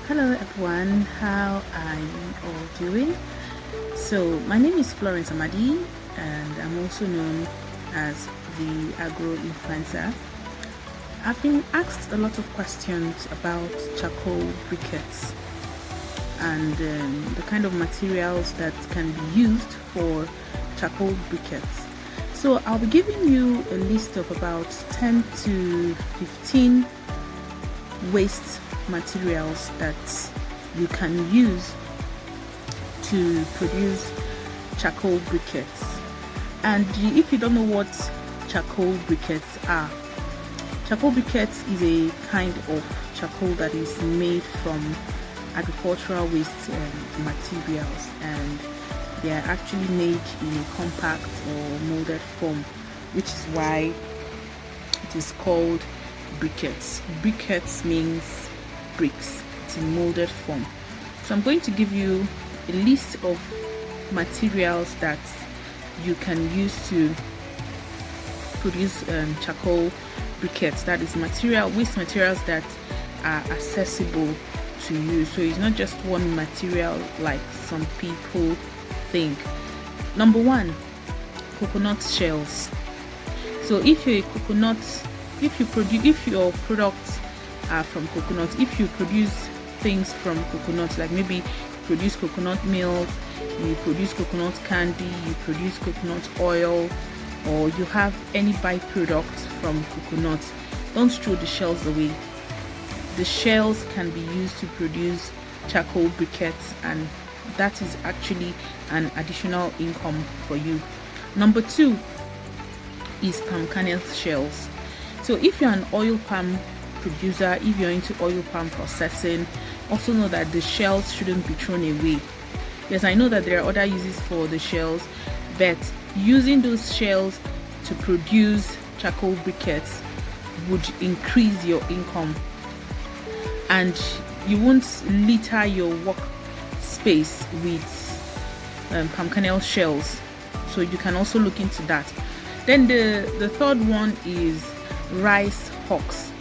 Hello everyone, how are you all doing? So my name is Florence Amadi and I'm also known as the Agro-influencer. I've been asked a lot of questions about charcoal briquettes and the kind of materials that can be used for charcoal briquettes. So I'll be giving you a list of about 10 to 15 waste materials that you can use to produce charcoal briquettes. And if you don't know what charcoal briquettes are, charcoal briquettes is a kind of charcoal that is made from agricultural waste materials, and they are actually made in a compact or molded form, which is why it is called briquettes. Briquettes means bricks. It's in molded form. So I'm going to give you a list of materials that you can use to produce charcoal briquettes. That is waste materials that are accessible to you. So it's not just one material like some people think. Number one, coconut shells. So if your products are from coconut, if you produce things from coconut, like maybe you produce coconut milk, you produce coconut candy, you produce coconut oil, or you have any byproducts from coconut, don't throw the shells away. The shells can be used to produce charcoal briquettes, and that is actually an additional income for you. Number two is palm kernel shells. So if you're an oil palm producer, if you're into oil palm processing, also know that the shells shouldn't be thrown away. Yes, I know that there are other uses for the shells, but using those shells to produce charcoal briquettes would increase your income, and you won't litter your workspace with palm kernel shells. So you can also look into that. Then the third one is rice husks.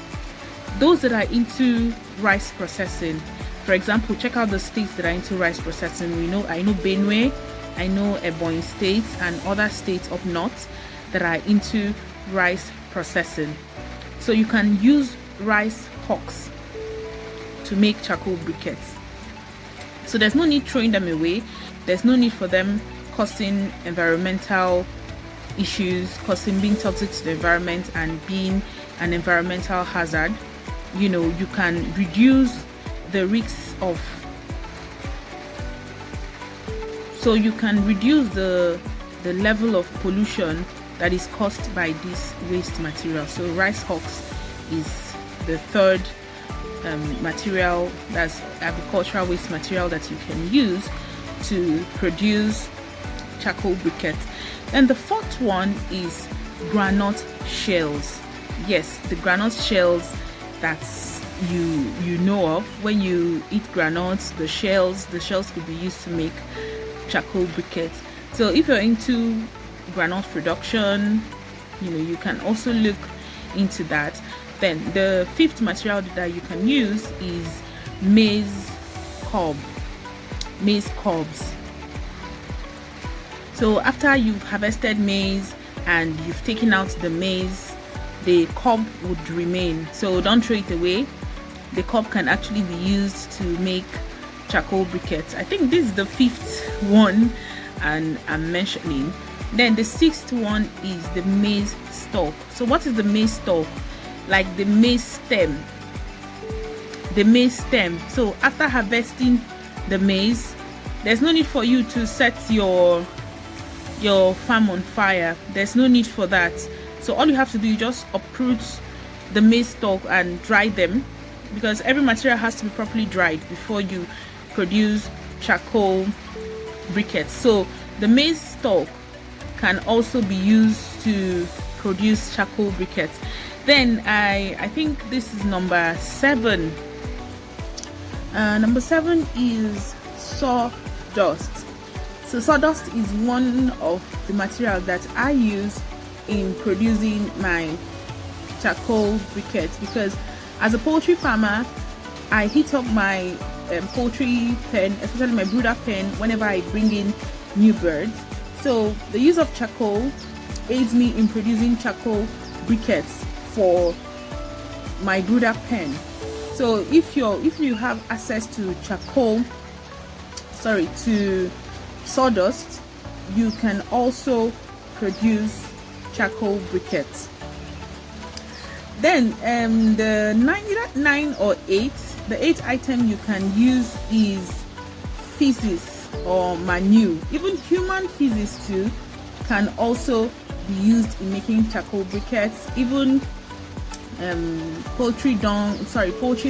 Those that are into rice processing, for example, check out the states that are into rice processing. I know Benue, I know Ebonyi State, and other states up north that are into rice processing. So you can use rice husks to make charcoal briquettes. So there's no need throwing them away. There's no need for them causing environmental issues, being toxic to the environment and being an environmental hazard. You can reduce the risks of, so you can reduce the level of pollution that is caused by this waste material. So rice husks is the third material, that's agricultural waste material that you can use to produce charcoal briquettes. And the fourth one is granite shells. Yes, the granite shells that you know of. When you eat granules, the shells could be used to make charcoal briquettes. So if you're into granite production, you can also look into that. Then the fifth material that you can use is maize cobs. So after you've harvested maize and you've taken out the maize, the cob would remain. So don't throw it away. The cob can actually be used to make charcoal briquettes. I think this is the fifth one and I'm mentioning. Then the sixth one is the maize stalk. So what is the maize stalk? Like the maize stem. So after harvesting the maize, there's no need for you to set your farm on fire. There's no need for that. So all you have to do is just uproot the maize stalk and dry them, because every material has to be properly dried before you produce charcoal briquettes. So the maize stalk can also be used to produce charcoal briquettes. Then I think this is number 7. Number 7 is sawdust. So sawdust is one of the materials that I use in producing my charcoal briquettes, because as a poultry farmer, I heat up my poultry pen, especially my brooder pen, whenever I bring in new birds. So the use of charcoal aids me in producing charcoal briquettes for my brooder pen. So if you have access to to sawdust, you can also produce charcoal briquettes. Then the 9 or 8, the 8th item you can use is feces or manure. Even human feces too can also be used in making charcoal briquettes. Even poultry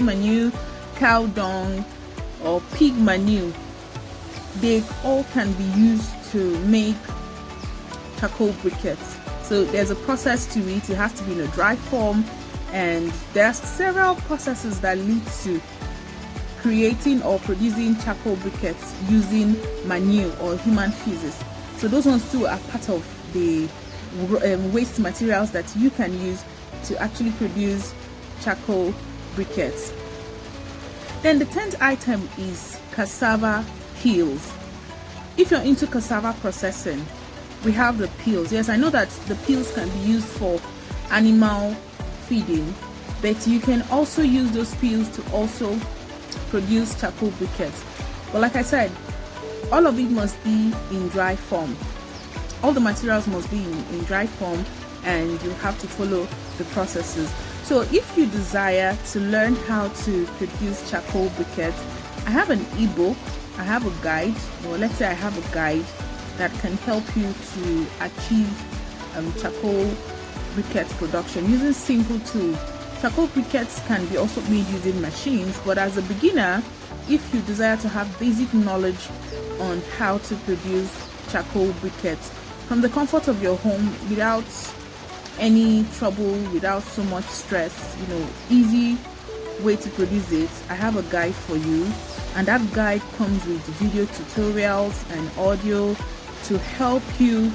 manure, cow dung, or pig manure, they all can be used to make charcoal briquettes. So there's a process to it. It has to be in a dry form, and there are several processes that lead to creating or producing charcoal briquettes using manure or human feces. So those ones too are part of the waste materials that you can use to actually produce charcoal briquettes. Then the 10th item is cassava peels. If you're into cassava processing, we have the peels. Yes, I know that the peels can be used for animal feeding, but you can also use those peels to also produce charcoal briquettes. But like I said, all of it must be in dry form. All the materials must be in dry form, and you have to follow the processes. So if you desire to learn how to produce charcoal briquettes, I have an ebook, I have a guide, or let's say I have a guide that can help you to achieve charcoal briquette production using simple tools. Charcoal briquettes can be also made using machines, but as a beginner, if you desire to have basic knowledge on how to produce charcoal briquettes from the comfort of your home without any trouble, without so much stress, easy way to produce it, I have a guide for you, and that guide comes with video tutorials and audio to help you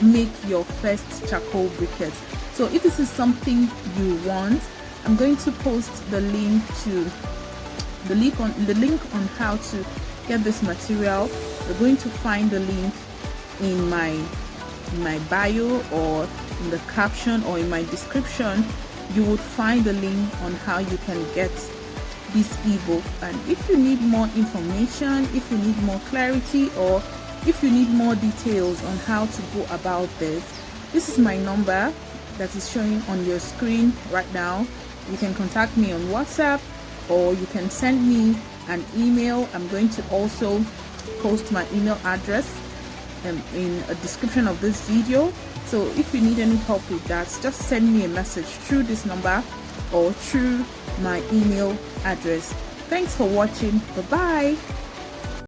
make your first charcoal briquette. So if this is something you want, I'm going to post the link on how to get this material. You're going to find the link in my bio, or in the caption, or in my description. You would find the link on how you can get this ebook. And if you need more information, if you need more clarity, or if you need more details on how to go about this is my number that is showing on your screen right now. You can contact me on WhatsApp, or you can send me an email. I'm going to also post my email address in a description of this video. So if you need any help with that, just send me a message through this number or through my email address. Thanks for watching. Bye bye.